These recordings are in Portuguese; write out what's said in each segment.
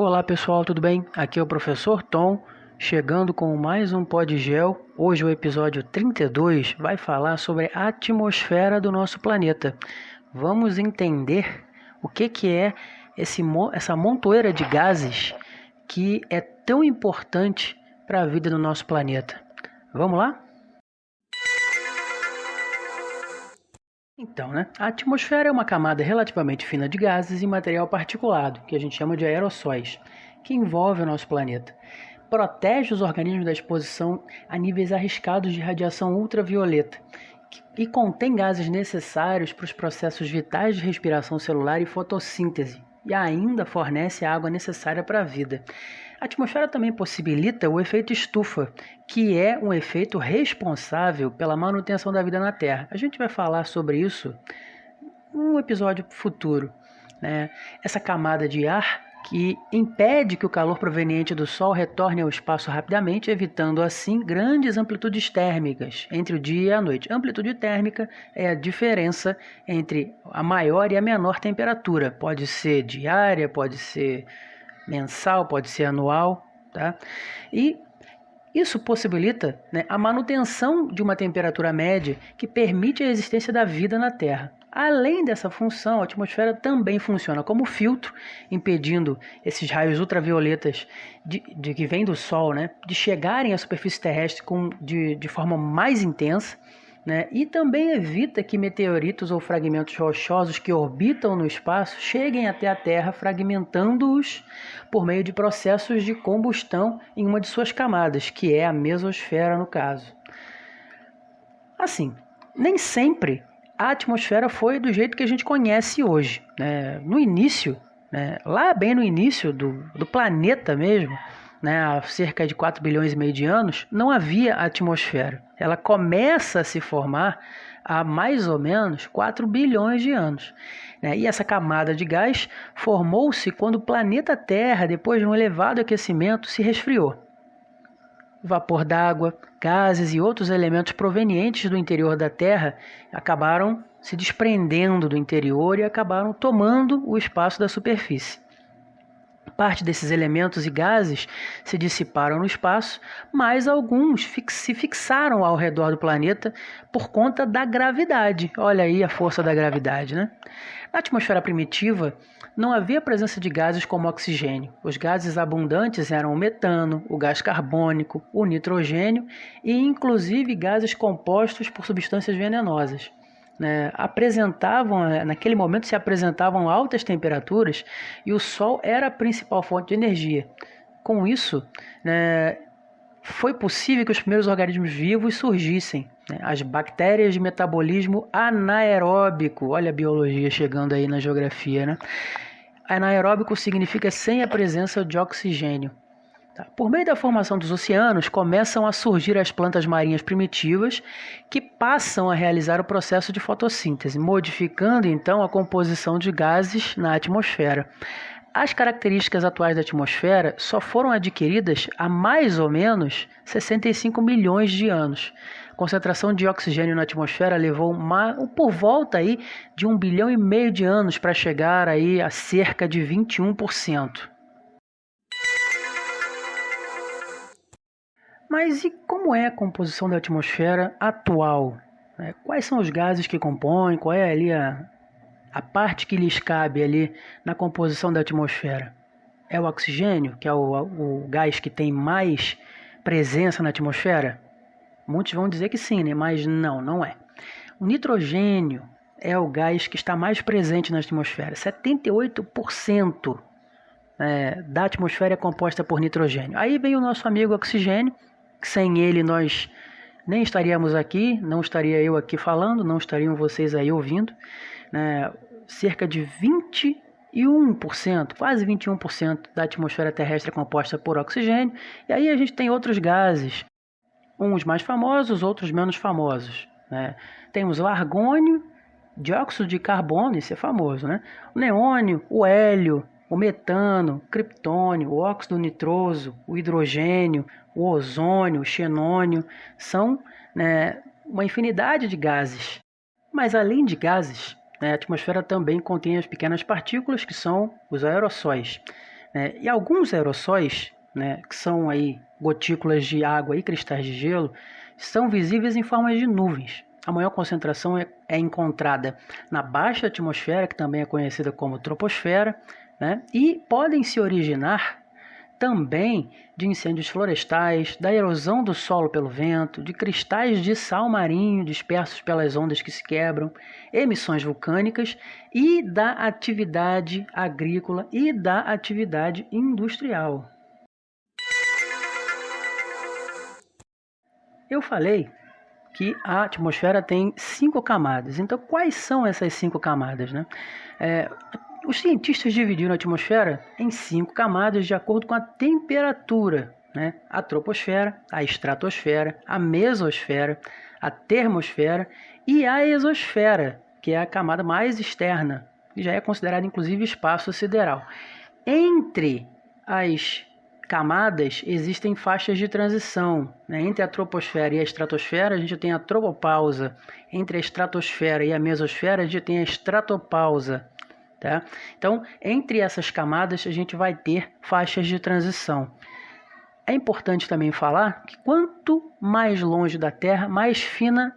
Olá pessoal, tudo bem? Aqui é o professor Tom, chegando com mais um Podgel. Hoje o episódio 32 vai falar sobre a atmosfera do nosso planeta. Vamos entender o que é essa montoeira de gases que é tão importante para a vida do nosso planeta. Vamos lá? Então, a atmosfera é uma camada relativamente fina de gases e material particulado, que a gente chama de aerossóis, que envolve o nosso planeta. Protege os organismos da exposição a níveis arriscados de radiação ultravioleta e contém gases necessários para os processos vitais de respiração celular e fotossíntese, e ainda fornece a água necessária para a vida. A atmosfera também possibilita o efeito estufa, que é um efeito responsável pela manutenção da vida na Terra. A gente vai falar sobre isso num episódio futuro, Essa camada de ar que impede que o calor proveniente do Sol retorne ao espaço rapidamente, evitando assim grandes amplitudes térmicas entre o dia e a noite. Amplitude térmica é a diferença entre a maior e a menor temperatura. Pode ser diária, pode ser mensal, pode ser anual, tá? E isso possibilita a manutenção de uma temperatura média que permite a existência da vida na Terra. Além dessa função, a atmosfera também funciona como filtro, impedindo esses raios ultravioletas de que vêm do Sol, de chegarem à superfície terrestre de forma mais intensa, e também evita que meteoritos ou fragmentos rochosos que orbitam no espaço cheguem até a Terra, fragmentando-os por meio de processos de combustão em uma de suas camadas, que é a mesosfera no caso. Assim, nem sempre a atmosfera foi do jeito que a gente conhece hoje. No início, lá bem no início do planeta mesmo, há cerca de 4 bilhões e meio de anos, não havia atmosfera. Ela começa a se formar há mais ou menos 4 bilhões de anos. E essa camada de gás formou-se quando o planeta Terra, depois de um elevado aquecimento, se resfriou. Vapor d'água, gases e outros elementos provenientes do interior da Terra acabaram se desprendendo do interior e acabaram tomando o espaço da superfície. Parte desses elementos e gases se dissiparam no espaço, mas alguns se fixaram ao redor do planeta por conta da gravidade. Olha aí a força da gravidade, Na atmosfera primitiva, não havia presença de gases como oxigênio. Os gases abundantes eram o metano, o gás carbônico, o nitrogênio e inclusive gases compostos por substâncias venenosas. Naquele momento se apresentavam altas temperaturas e o Sol era a principal fonte de energia. Com isso, foi possível que os primeiros organismos vivos surgissem. As bactérias de metabolismo anaeróbico, olha a biologia chegando aí na geografia. Anaeróbico significa sem a presença de oxigênio. Por meio da formação dos oceanos, começam a surgir as plantas marinhas primitivas que passam a realizar o processo de fotossíntese, modificando então a composição de gases na atmosfera. As características atuais da atmosfera só foram adquiridas há mais ou menos 65 milhões de anos. A concentração de oxigênio na atmosfera levou por volta aí de 1,5 bilhão de anos para chegar aí a cerca de 21%. Mas e como é a composição da atmosfera atual? Quais são os gases que compõem? Qual é ali a parte que lhes cabe ali na composição da atmosfera? É o oxigênio, que é o gás que tem mais presença na atmosfera? Muitos vão dizer que sim, mas não é. O nitrogênio é o gás que está mais presente na atmosfera. 78% da atmosfera é composta por nitrogênio. Aí vem o nosso amigo oxigênio, que sem ele nós nem estaríamos aqui, não estaria eu aqui falando, não estariam vocês aí ouvindo. Cerca de 21%, quase 21% da atmosfera terrestre é composta por oxigênio. E aí a gente tem outros gases, uns mais famosos, outros menos famosos. Temos o argônio, dióxido de carbono, esse é famoso, o neônio, o hélio, o metano, o criptônio, o óxido nitroso, o hidrogênio, o ozônio, o xenônio, são uma infinidade de gases. Mas além de gases, a atmosfera também contém as pequenas partículas que são os aerossóis. né? E alguns aerossóis, né, que são aí gotículas de água e cristais de gelo, são visíveis em forma de nuvens. A maior concentração é encontrada na baixa atmosfera, que também é conhecida como troposfera, né? E podem se originar também de incêndios florestais, da erosão do solo pelo vento, de cristais de sal marinho dispersos pelas ondas que se quebram, emissões vulcânicas e da atividade agrícola e da atividade industrial. Eu falei que a atmosfera tem 5 camadas. Então, quais são essas 5 camadas, né? Os cientistas dividiram a atmosfera em 5 camadas de acordo com a temperatura, né? A troposfera, a estratosfera, a mesosfera, a termosfera e a exosfera, que é a camada mais externa, que já é considerada inclusive espaço sideral. Entre as camadas existem faixas de transição, né? Entre a troposfera e a estratosfera a gente tem a tropopausa, entre a estratosfera e a mesosfera a gente tem a estratopausa, tá? Então, entre essas camadas a gente vai ter faixas de transição. É importante também falar que quanto mais longe da Terra, mais fina,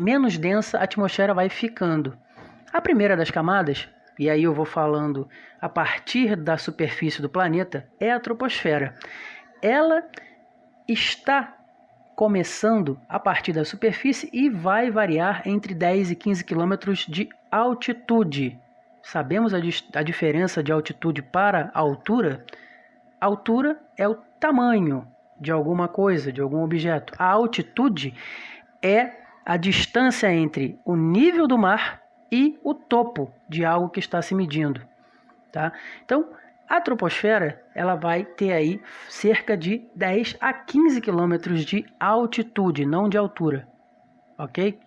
menos densa a atmosfera vai ficando. A primeira das camadas, e aí eu vou falando a partir da superfície do planeta, é a troposfera. Ela está começando a partir da superfície e vai variar entre 10 e 15 quilômetros de altitude. Sabemos a diferença de altitude para altura? A altura é o tamanho de alguma coisa, de algum objeto. A altitude é a distância entre o nível do mar e o topo de algo que está se medindo, tá? Então, a troposfera ela vai ter aí cerca de 10 a 15 quilômetros de altitude, não de altura, ok?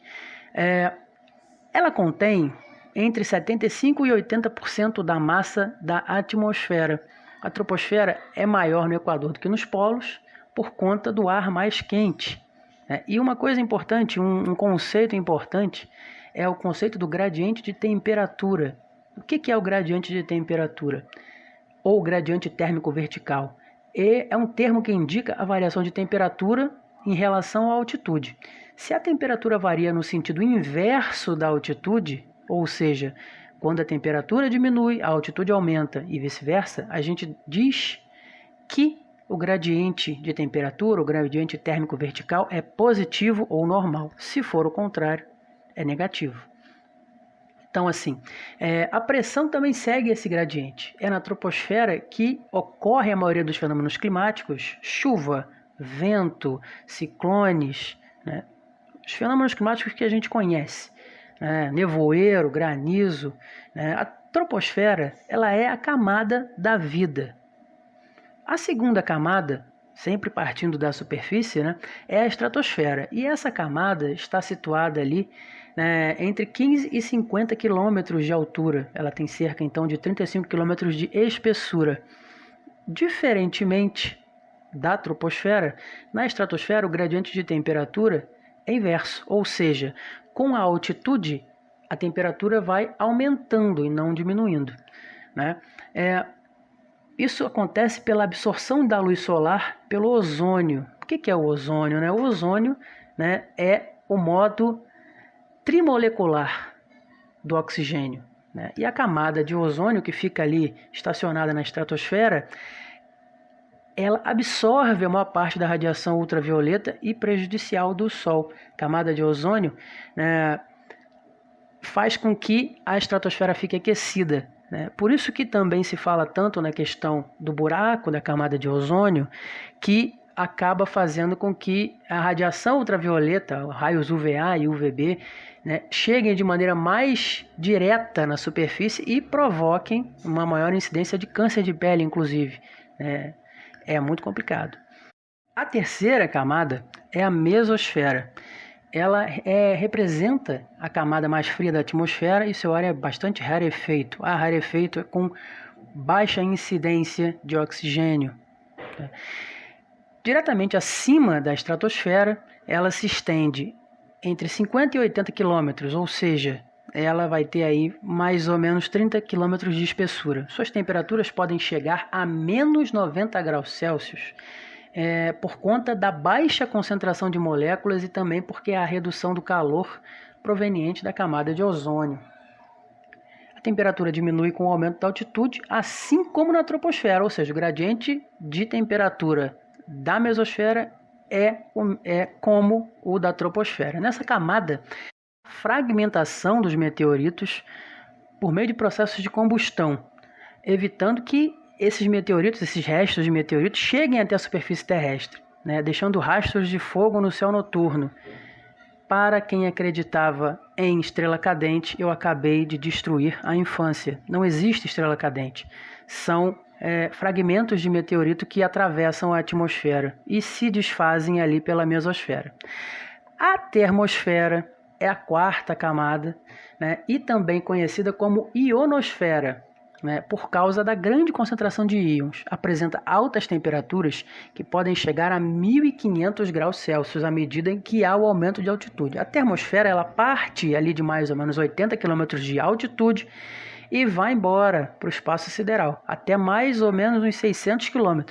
Ela contém entre 75% e 80% da massa da atmosfera. A troposfera é maior no Equador do que nos polos por conta do ar mais quente. E uma coisa importante, um conceito importante, é o conceito do gradiente de temperatura. O que é o gradiente de temperatura? Ou gradiente térmico vertical? É um termo que indica a variação de temperatura em relação à altitude. Se a temperatura varia no sentido inverso da altitude, ou seja, quando a temperatura diminui, a altitude aumenta e vice-versa, a gente diz que o gradiente de temperatura, o gradiente térmico vertical, é positivo ou normal. Se for o contrário, é negativo. Então, assim, a pressão também segue esse gradiente. É na troposfera que ocorre a maioria dos fenômenos climáticos, chuva, vento, ciclones, né? Os fenômenos climáticos que a gente conhece, né? Nevoeiro, granizo, né? A troposfera ela é a camada da vida. A segunda camada, sempre partindo da superfície, né, é a estratosfera. E essa camada está situada ali entre 15 e 50 quilômetros de altura. Ela tem cerca, então, de 35 quilômetros de espessura. Diferentemente da troposfera, na estratosfera o gradiente de temperatura é inverso, ou seja, com a altitude a temperatura vai aumentando e não diminuindo, né? Isso acontece pela absorção da luz solar pelo ozônio. O que é o ozônio, né? O ozônio, né, é o modo trimolecular do oxigênio, né? E a camada de ozônio que fica ali estacionada na estratosfera, ela absorve a maior parte da radiação ultravioleta e prejudicial do Sol. A camada de ozônio, né, faz com que a estratosfera fique aquecida, né? Por isso que também se fala tanto na questão do buraco da camada de ozônio, que acaba fazendo com que a radiação ultravioleta, raios UVA e UVB, né, cheguem de maneira mais direta na superfície e provoquem uma maior incidência de câncer de pele, inclusive. É muito complicado. A terceira camada é a mesosfera. Ela representa a camada mais fria da atmosfera e seu ar é bastante rarefeito. Rarefeito é com baixa incidência de oxigênio. Diretamente acima da estratosfera, ela se estende entre 50 e 80 quilômetros, ou seja, ela vai ter aí mais ou menos 30 km de espessura. Suas temperaturas podem chegar a menos 90 graus Celsius, por conta da baixa concentração de moléculas e também porque há a redução do calor proveniente da camada de ozônio. A temperatura diminui com o aumento da altitude, assim como na troposfera, ou seja, o gradiente de temperatura da mesosfera é como o da troposfera. Nessa camada, a fragmentação dos meteoritos por meio de processos de combustão, evitando que esses meteoritos, esses restos de meteoritos, cheguem até a superfície terrestre, né, deixando rastros de fogo no céu noturno. Para quem acreditava em estrela cadente, eu acabei de destruir a infância. Não existe estrela cadente. São fragmentos de meteorito que atravessam a atmosfera e se desfazem ali pela mesosfera. A termosfera é a quarta camada, né, e também conhecida como ionosfera, né, por causa da grande concentração de íons. Apresenta altas temperaturas que podem chegar a 1.500 graus Celsius à medida em que há o aumento de altitude. A termosfera ela parte ali de mais ou menos 80 km de altitude e vai embora para o espaço sideral, até mais ou menos uns 600 km.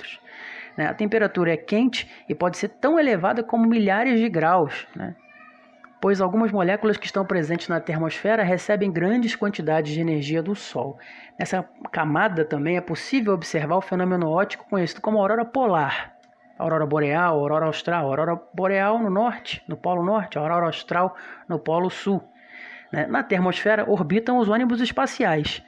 A temperatura é quente e pode ser tão elevada como milhares de graus, né, pois algumas moléculas que estão presentes na termosfera recebem grandes quantidades de energia do Sol. Nessa camada também é possível observar o fenômeno óptico conhecido como aurora polar, aurora boreal, aurora austral, aurora boreal no norte, no polo norte, aurora austral no polo sul. Na termosfera orbitam os ônibus espaciais.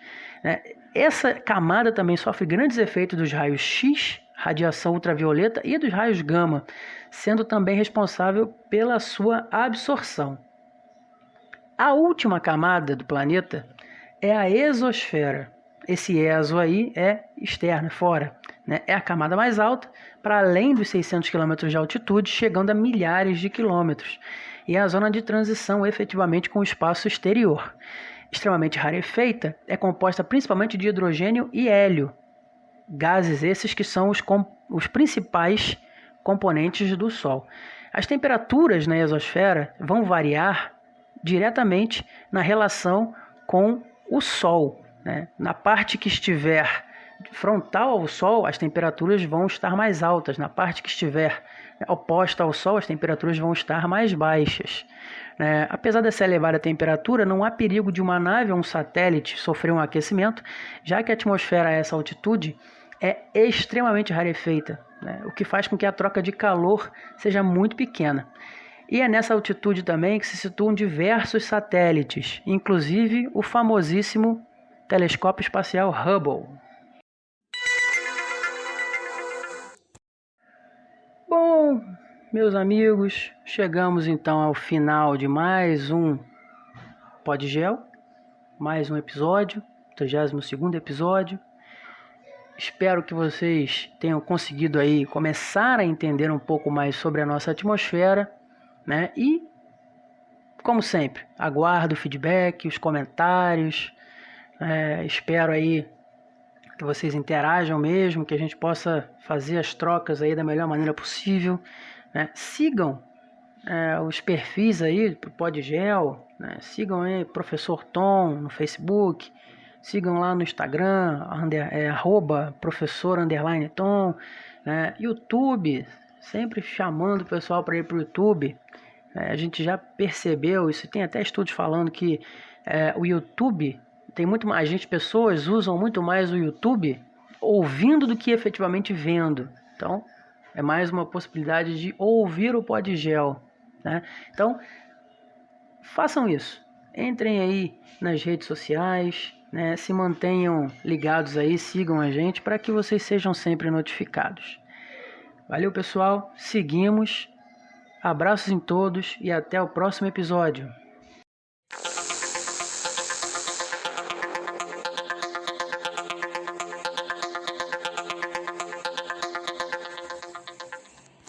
Essa camada também sofre grandes efeitos dos raios X, radiação ultravioleta e dos raios gama, sendo também responsável pela sua absorção. A última camada do planeta é a exosfera. Esse exo aí é externo, fora, né? É a camada mais alta, para além dos 600 km de altitude, chegando a milhares de quilômetros. E é a zona de transição efetivamente com o espaço exterior. Extremamente rarefeita, é composta principalmente de hidrogênio e hélio, gases esses que são os principais componentes do Sol. As temperaturas na exosfera vão variar diretamente na relação com o Sol, né? Na parte que estiver frontal ao Sol, as temperaturas vão estar mais altas. Na parte que estiver oposta ao Sol, as temperaturas vão estar mais baixas. Apesar dessa elevada temperatura, não há perigo de uma nave ou um satélite sofrer um aquecimento, já que a atmosfera a essa altitude é extremamente rarefeita, né? O que faz com que a troca de calor seja muito pequena. E é nessa altitude também que se situam diversos satélites, inclusive o famosíssimo telescópio espacial Hubble. Bom, meus amigos, chegamos então ao final de mais um Podgel, mais um episódio, 32º episódio. Espero que vocês tenham conseguido aí começar a entender um pouco mais sobre a nossa atmosfera, né? E, como sempre, aguardo o feedback, os comentários. Espero aí que vocês interajam mesmo, que a gente possa fazer as trocas aí da melhor maneira possível, né? Sigam os perfis aí pro Podgel, né? Sigam aí Professor Tom no Facebook, sigam lá no Instagram, @professor_Tom, né? YouTube, sempre chamando o pessoal para ir para o YouTube. A gente já percebeu isso, tem até estudos falando que o YouTube tem muito mais gente, pessoas usam muito mais o YouTube ouvindo do que efetivamente vendo. Então, é mais uma possibilidade de ouvir o Podgel, né? Então, façam isso. Entrem aí nas redes sociais, né? Se mantenham ligados aí, sigam a gente para que vocês sejam sempre notificados. Valeu, pessoal. Seguimos. Abraços em todos e até o próximo episódio.